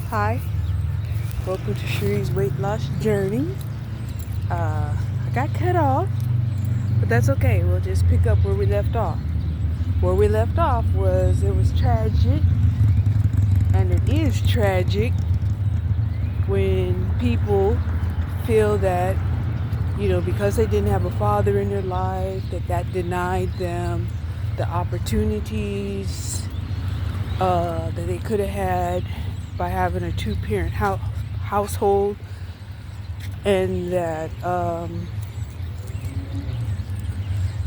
Hi, welcome to Cherie's weight loss journey. I got cut off, but that's okay. We'll just pick up where we left off. Where we left off was it was tragic, and it is tragic when people feel that, because they didn't have a father in their life, that denied them the opportunities that they could have had by having a two-parent household, and that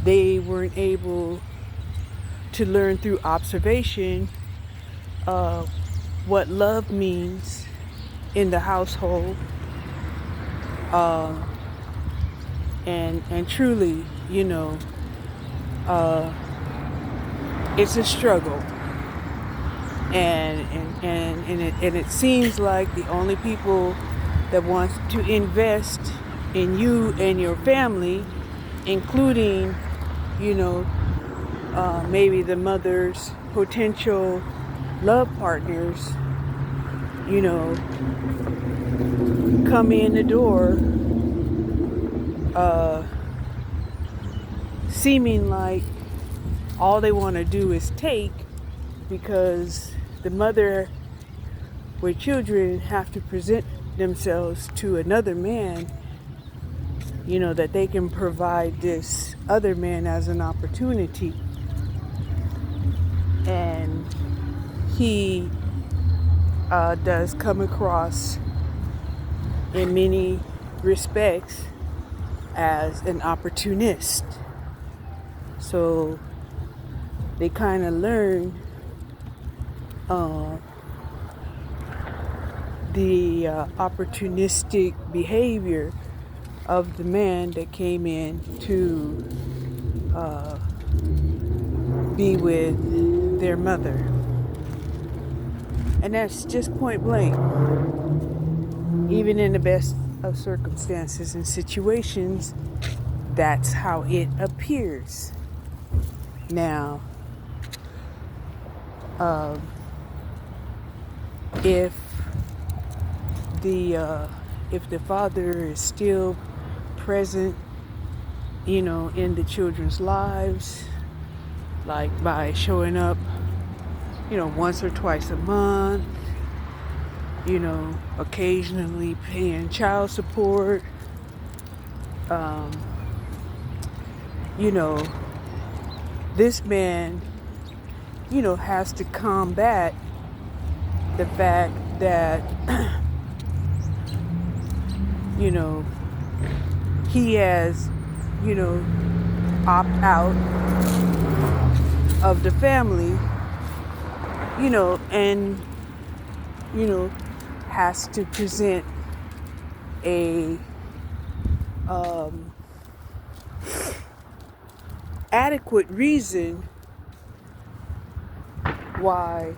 they weren't able to learn through observation what love means in the household, and truly, it's a struggle, and it seems like the only people that want to invest in you and your family, including, maybe the mother's potential love partners, come in the door, seeming like all they want to do is take, because the mother with children have to present themselves to another man, that they can provide this other man as an opportunity. And he does come across in many respects as an opportunist. So they kind of learn the opportunistic behavior of the man that came in to be with their mother. And that's just point blank. Even in the best of circumstances and situations, that's how it appears. Now, if the father is still present, in the children's lives, like by showing up, once or twice a month, occasionally paying child support, this man, has to combat the fact that, he has, opt out of the family, and, has to present a adequate reason why,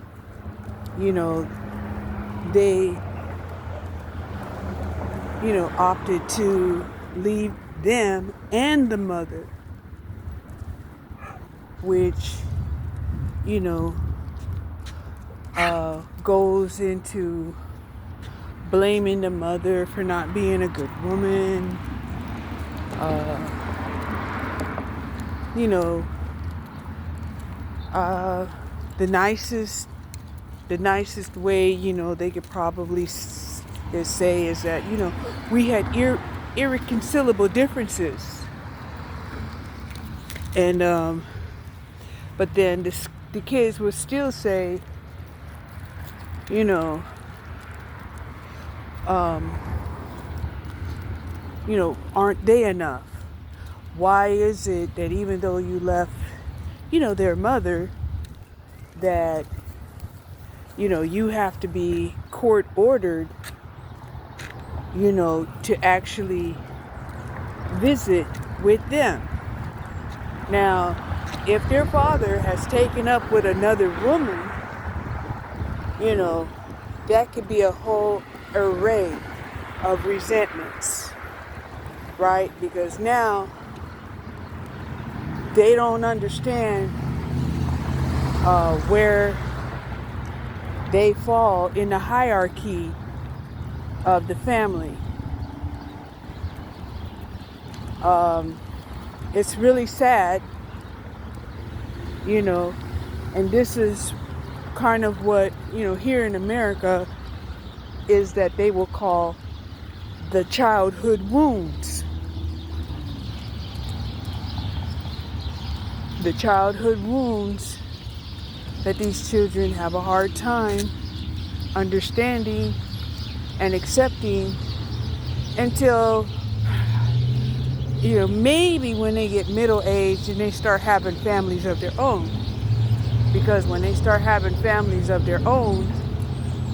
they, opted to leave them and the mother, which, goes into blaming the mother for not being a good woman, the nicest way, they could probably say is that, we had irreconcilable differences. And, but then the kids would still say, aren't they enough? Why is it that even though you left, their mother, that, you have to be court ordered, to actually visit with them? Now, if their father has taken up with another woman, that could be a whole array of resentments, right? Because now they don't understand where they fall in the hierarchy of the family. It's really sad, and this is kind of what, here in America is that they will call the childhood wounds. The childhood wounds that these children have a hard time understanding and accepting until, maybe when they get middle-aged and they start having families of their own. Because when they start having families of their own,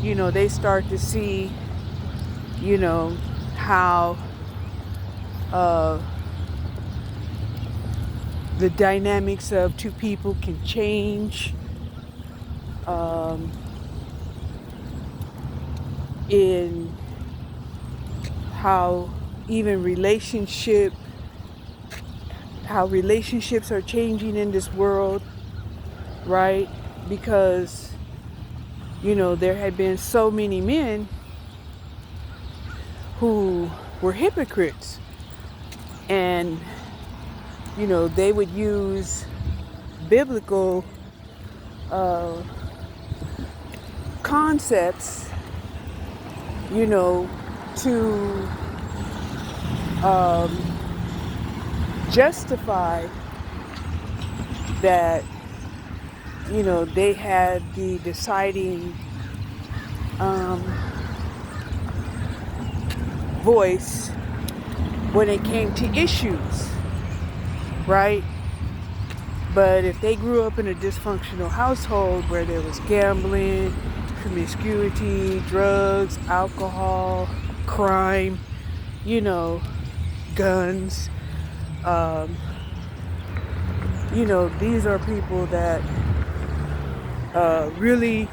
they start to see, how the dynamics of two people can change, in how even how relationships are changing in this world, right? Because, there had been so many men who were hypocrites, and, they would use biblical concepts, to justify that, they had the deciding voice when it came to issues, right? But if they grew up in a dysfunctional household where there was gambling, promiscuity, drugs, alcohol, crime, guns, these are people that really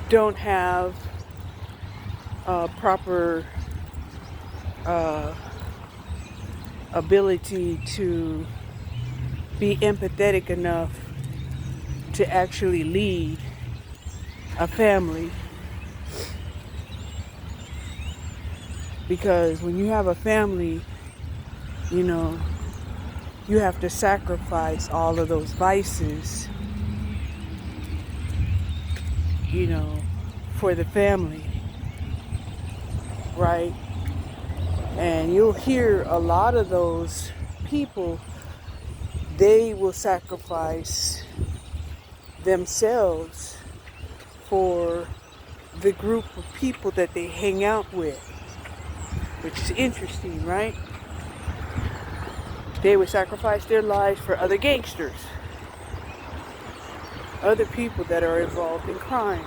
don't have proper ability to be empathetic enough to actually lead a family. Because when you have a family, you have to sacrifice all of those vices, for the family, right? And you'll hear a lot of those people, they will sacrifice themselves for the group of people that they hang out with, which is interesting, right? They would sacrifice their lives for other gangsters, other people that are involved in crime.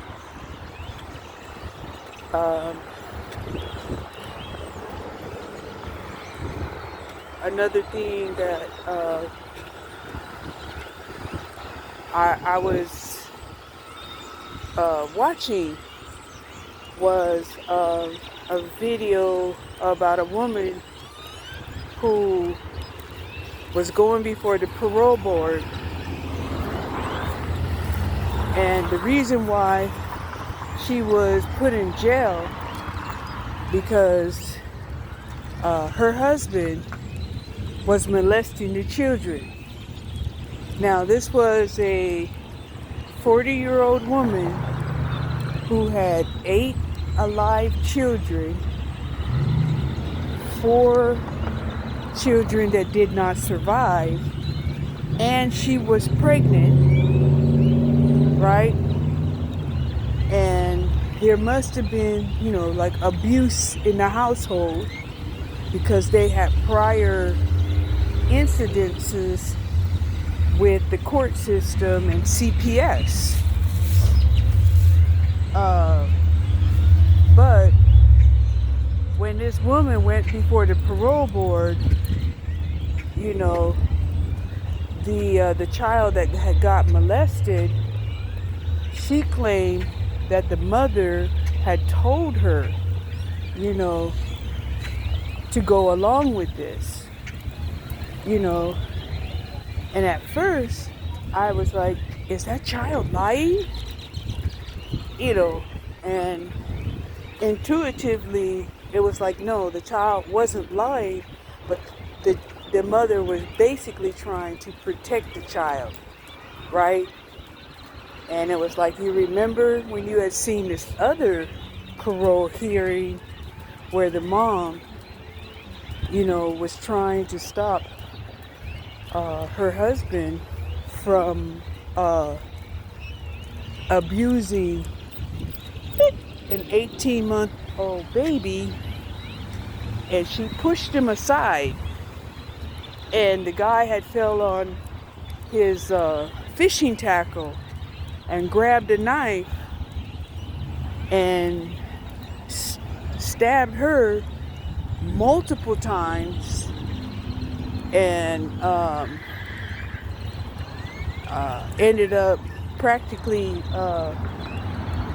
Another thing that I was watching was a video about a woman who was going before the parole board, and the reason why she was put in jail because her husband was molesting the children. Now, this was a 40-year-old woman who had 8 alive children, 4 children that did not survive, and she was pregnant, right? And there must have been, like abuse in the household because they had prior incidences with the court system and CPS. But when this woman went before the parole board, the child that had got molested, she claimed that the mother had told her, to go along with this, And at first, I was like, is that child lying? And intuitively, it was like, no, the child wasn't lying, but the, the mother was basically trying to protect the child, right? And it was like, you remember when you had seen this other parole hearing where the mom, was trying to stop her husband from abusing an 18-month-old baby, and she pushed him aside, and the guy had fell on his fishing tackle and grabbed a knife and stabbed her multiple times, and ended up practically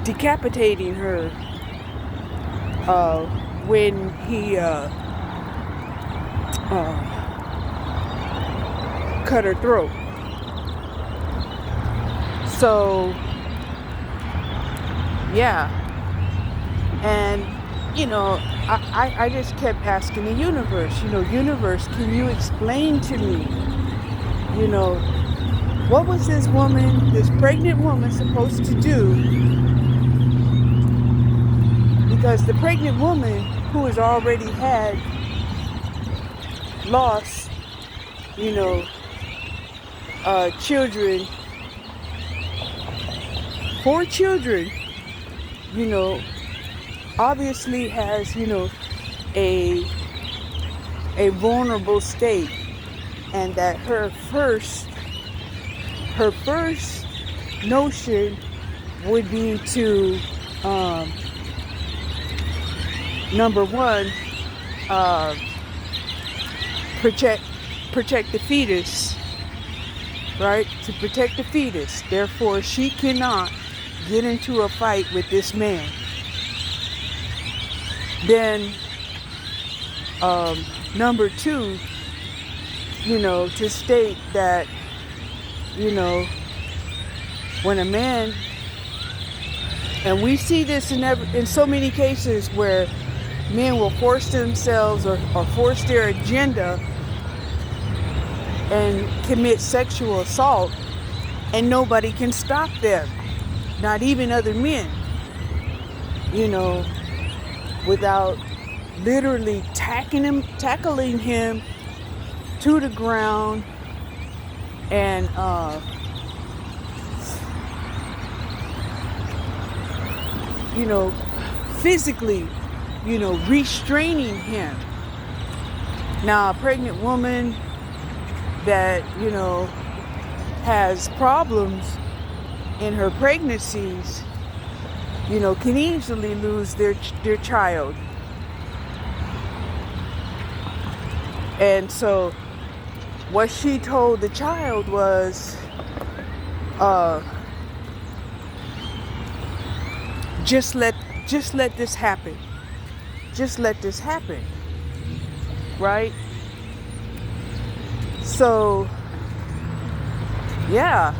decapitating her when he cut her throat. So, yeah. And, I just kept asking the universe, universe, can you explain to me, what was this pregnant woman supposed to do? Because the pregnant woman who has already had lost, children, 4 children, obviously has, a vulnerable state, and that her first notion would be to, number one, protect the fetus, right? To protect the fetus. Therefore, she cannot get into a fight with this man. Then, number two, to state that, when a man, and we see this in so many cases where men will force themselves or force their agenda and commit sexual assault, and nobody can stop them, not even other men, without literally tackling him to the ground and physically, restraining him. Now, a pregnant woman that, has problems in her pregnancies, can easily lose their child. And so what she told the child was, just let this happen. Just let this happen. Right? So, yeah.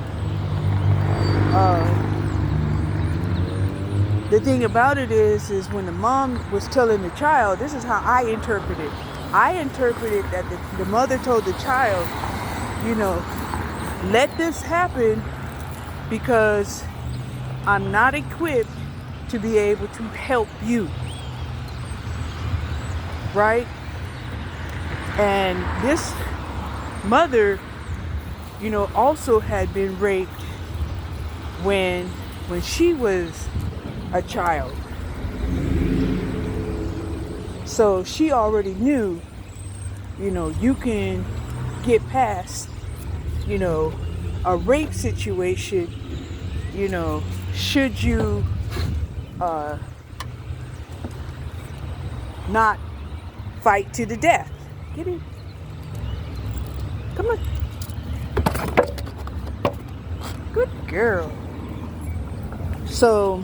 The thing about it is when the mom was telling the child, this is how I interpret it. I interpreted that the mother told the child, let this happen because I'm not equipped to be able to help you. Right? And this mother, also had been raped when she was a child. So she already knew, you can get past, a rape situation, should you not fight to the death. Get in. Come on. Good girl. So,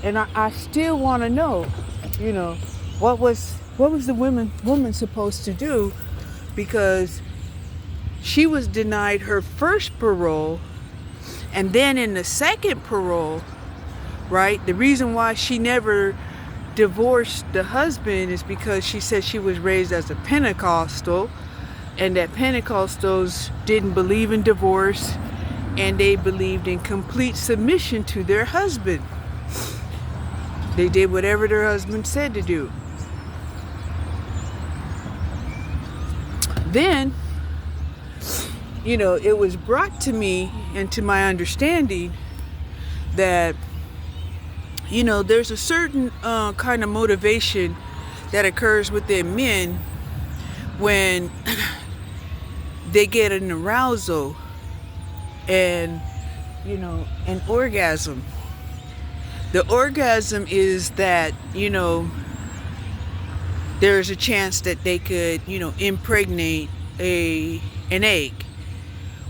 and I still want to know, what was the woman supposed to do? Because she was denied her first parole, and then in the second parole, right, the reason why she never divorced the husband is because she said she was raised as a Pentecostal, and that Pentecostals didn't believe in divorce, and they believed in complete submission to their husband. They did whatever their husband said to do. Then, it was brought to me and to my understanding that, there's a certain kind of motivation that occurs within men when they get an arousal and, an orgasm. The orgasm is that, there's a chance that they could, impregnate an egg.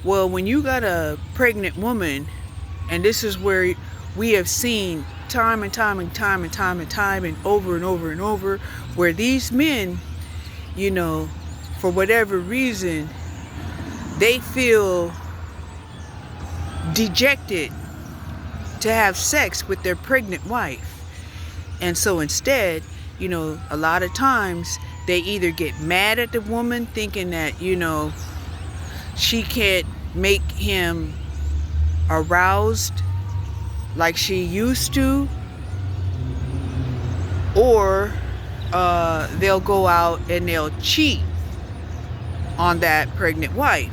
Well, when you got a pregnant woman, and this is where we have seen time and time and time and time and time and over and over and over, where these men, for whatever reason, they feel dejected to have sex with their pregnant wife. And so instead, a lot of times they either get mad at the woman thinking that, she can't make him aroused like she used to, or they'll go out and they'll cheat on that pregnant wife.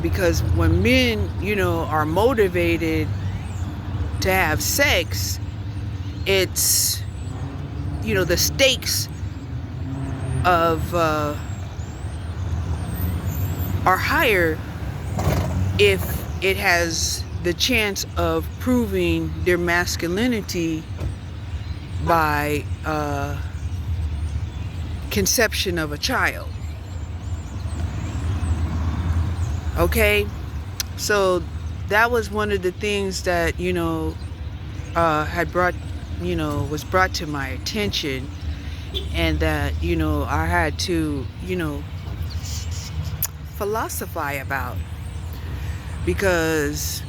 Because when men, are motivated to have sex, it's, the stakes of are higher if it has the chance of proving their masculinity by conception of a child. Okay, so that was one of the things that had brought was brought to my attention, and that I had to philosophize about, because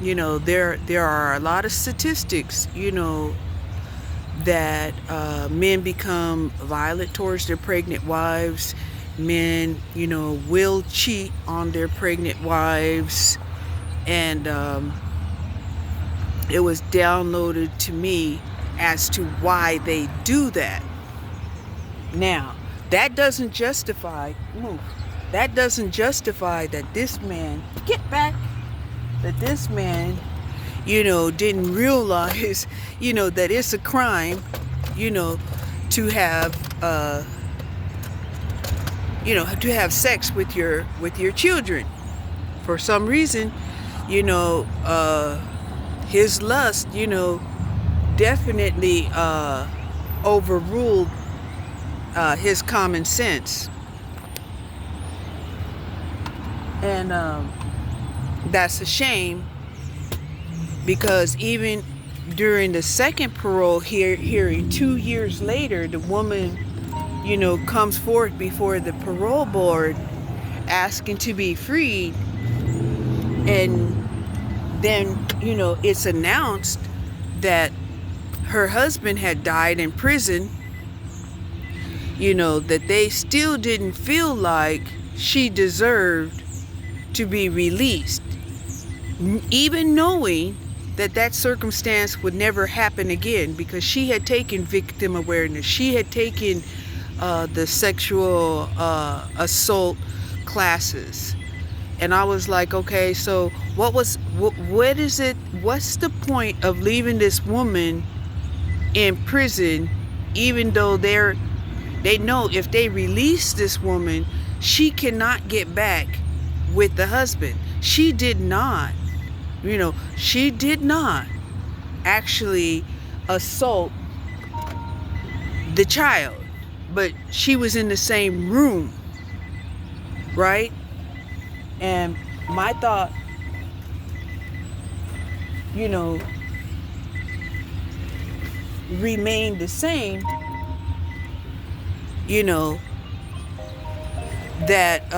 there are a lot of statistics that men become violent towards their pregnant wives. Men will cheat on their pregnant wives, and it was downloaded to me as to why they do that. Now, that doesn't justify that this man that this man didn't realize that it's a crime to have to have sex with your children. For some reason, his lust, definitely overruled his common sense. And that's a shame, because even during the second parole hearing 2 years later, the woman comes forth before the parole board asking to be freed, and then it's announced that her husband had died in prison, that they still didn't feel like she deserved to be released, even knowing that circumstance would never happen again, because she had taken victim awareness, she had taken the sexual assault classes. And I was like, okay, so what's the point of leaving this woman in prison, even though they know if they release this woman, she cannot get back with the husband. She did not actually assault the child, but she was in the same room, right? And my thought, remained the same, that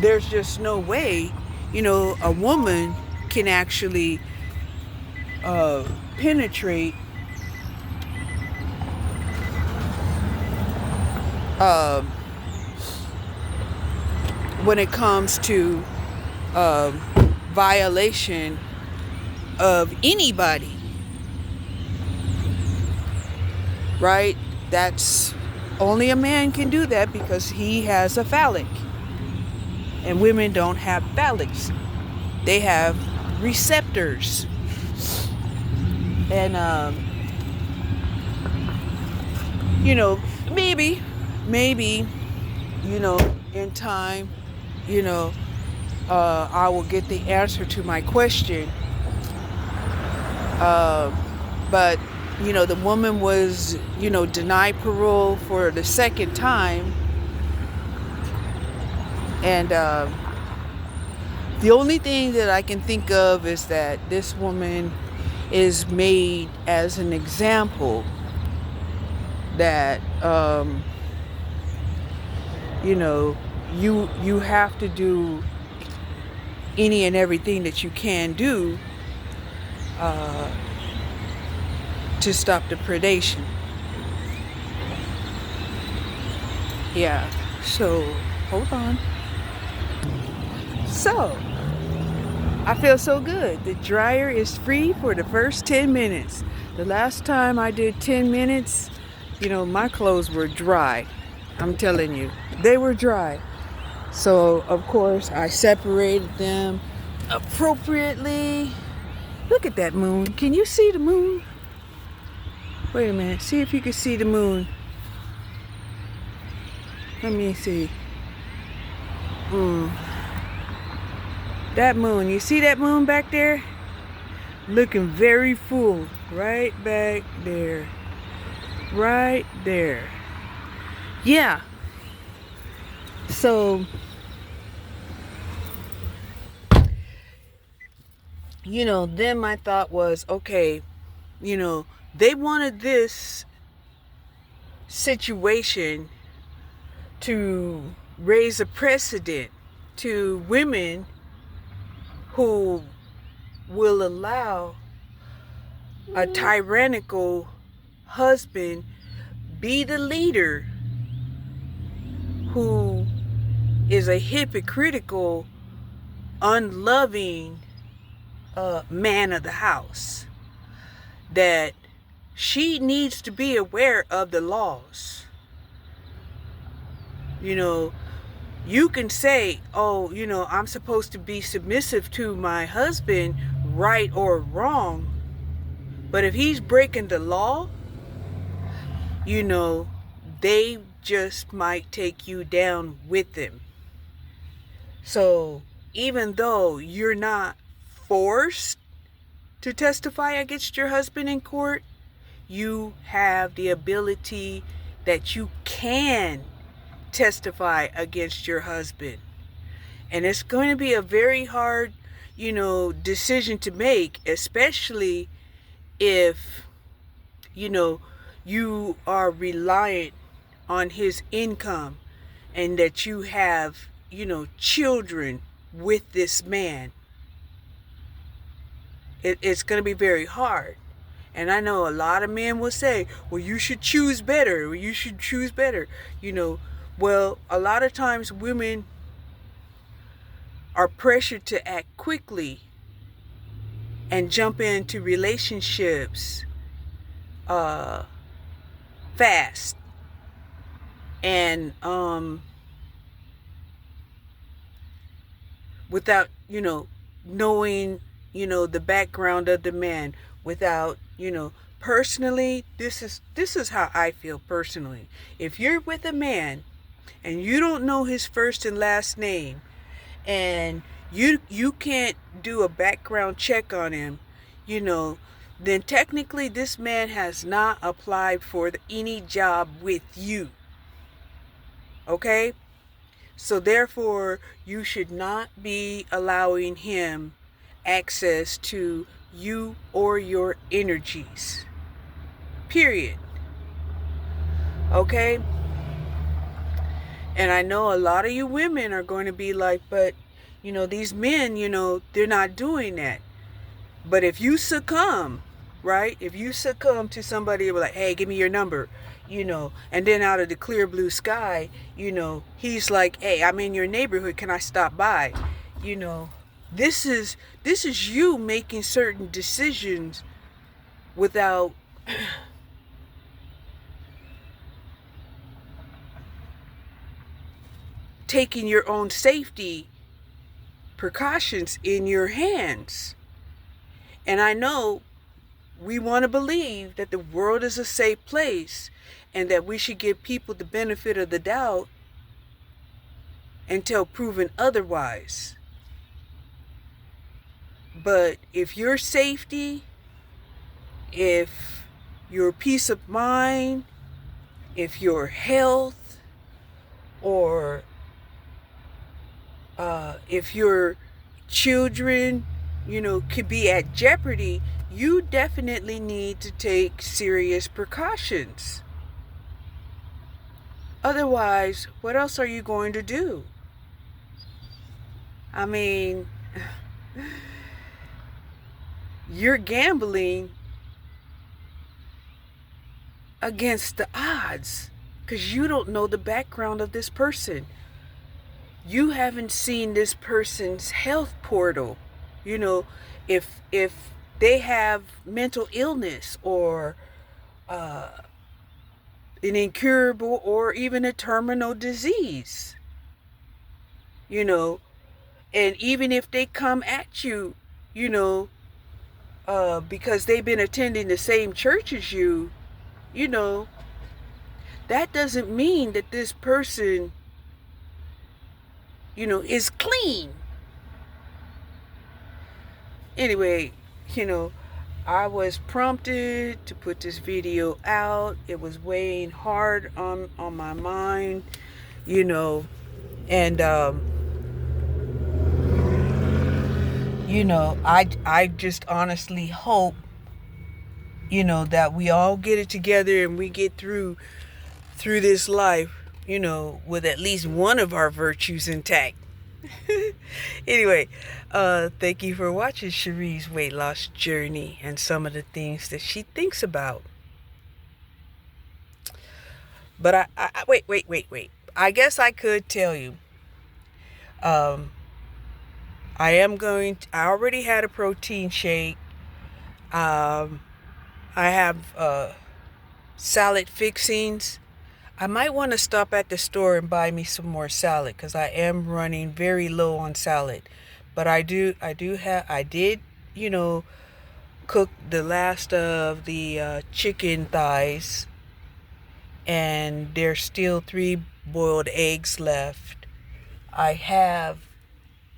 there's just no way, a woman can actually penetrate uh, when it comes to uh, violation of anybody, right? That's only a man can do that because he has a phallic, and women don't have phallics. They have receptors, and maybe, in time, I will get the answer to my question. But the woman was, denied parole for the second time, and the only thing that I can think of is that this woman is made as an example that you have to do any and everything that you can do to stop the predation. Yeah, so hold on. So I feel so good. The dryer is free for the first 10 minutes. The last time I did 10 minutes, my clothes were dry. I'm telling you, they were dry. So, of course, I separated them appropriately. Look at that moon. Can you see the moon? Wait a minute. See if you can see the moon. Let me see. That moon. You see that moon back there? Looking very full. Right back there. Right there. Yeah. So, then my thought was, okay, they wanted this situation to raise a precedent to women who will allow a tyrannical husband be the leader, who is a hypocritical, unloving man of the house, that she needs to be aware of the laws. You can say, oh, I'm supposed to be submissive to my husband, right or wrong. But if he's breaking the law, they just might take you down with them. So even though you're not forced to testify against your husband in court, you have the ability that you can testify against your husband. And it's going to be a very hard, decision to make, especially if, you are reliant on his income and that you have, children with this man. It's going to be very hard. And I know a lot of men will say, well, you should choose better. Well, you should choose better. Well, a lot of times women are pressured to act quickly and jump into relationships fast. And without, knowing, the background of the man, without, personally, this is how I feel personally. If you're with a man and you don't know his first and last name, and you can't do a background check on him, then technically this man has not applied for any job with you. Okay? So therefore, you should not be allowing him access to you or your energies. Period. Okay? And I know a lot of you women are going to be like, but, these men, they're not doing that. But if you succumb, right? If you succumb to somebody like, hey, give me your number, and then out of the clear blue sky, he's like, hey, I'm in your neighborhood. Can I stop by? You know, this is you making certain decisions without taking your own safety precautions in your hands. And I know we want to believe that the world is a safe place and that we should give people the benefit of the doubt until proven otherwise. But if your safety, if your peace of mind, if your health, or if your children, could be at jeopardy, you definitely need to take serious precautions. Otherwise, what else are you going to do? I mean, you're gambling against the odds because you don't know the background of this person. You haven't seen this person's health portal. If they have mental illness or an incurable or even a terminal disease. And even if they come at you, because they've been attending the same church as you, that doesn't mean that this person, is clean. Anyway, I was prompted to put this video out. It was weighing hard on my mind, and I just honestly hope, that we all get it together and we get through this life, with at least one of our virtues intact. Anyway, thank you for watching Cherie's weight loss journey and some of the things that she thinks about. But I wait. I guess I could tell you. I already had a protein shake. I have salad fixings. I might want to stop at the store and buy me some more salad because I am running very low on salad. But I did, cook the last of the chicken thighs, and there's still 3 boiled eggs left. I have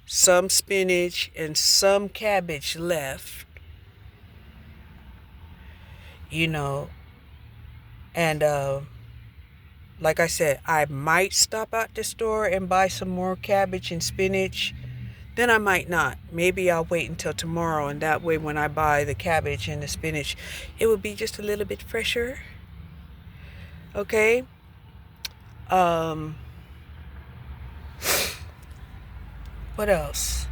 some spinach and some cabbage left, and like I said, I might stop at the store and buy some more cabbage and spinach. Then I might not. Maybe I'll wait until tomorrow, and that way when I buy the cabbage and the spinach, it will be just a little bit fresher. Okay? What else?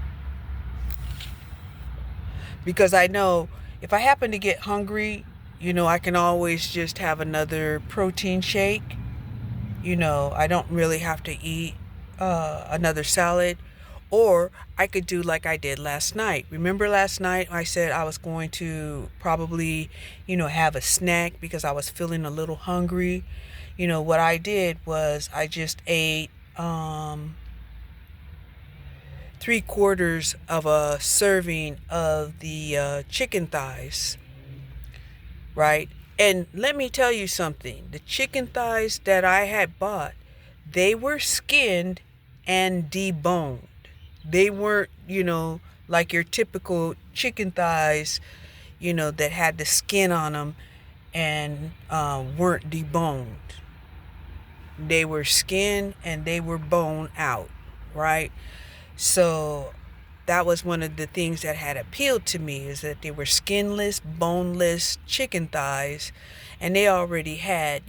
Because I know if I happen to get hungry, I can always just have another protein shake. I don't really have to eat another salad. Or I could do like I did last night. Remember last night I said I was going to probably, have a snack because I was feeling a little hungry. What I did was I just ate 3/4 of a serving of the chicken thighs, right? And let me tell you something. The chicken thighs that I had bought, they were skinned and deboned. They weren't, like your typical chicken thighs, that had the skin on them and weren't deboned. They were skinned and they were bone out, right? So that was one of the things that had appealed to me, is that they were skinless, boneless chicken thighs, and they already had,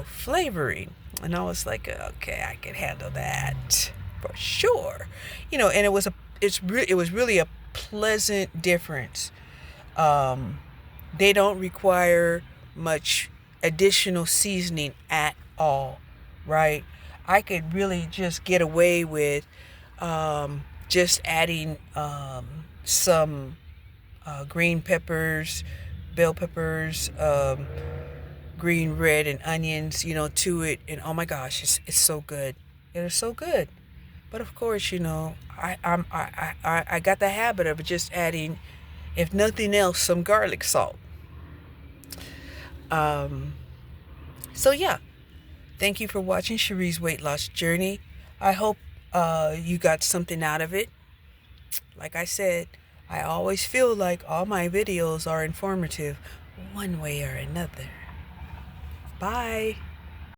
flavoring. And I was like, okay, I can handle that for sure. And it was really a pleasant difference. Um, they don't require much additional seasoning at all, right? I could really just get away with just adding some green peppers, bell peppers, green, red, and onions, to it. And oh my gosh, it's so good. It is so good. But of course, I got the habit of just adding, if nothing else, some garlic salt. Um, so yeah, thank you for watching Cherie's weight loss journey. I hope you got something out of it. Like I said, I always feel like all my videos are informative one way or another. Bye.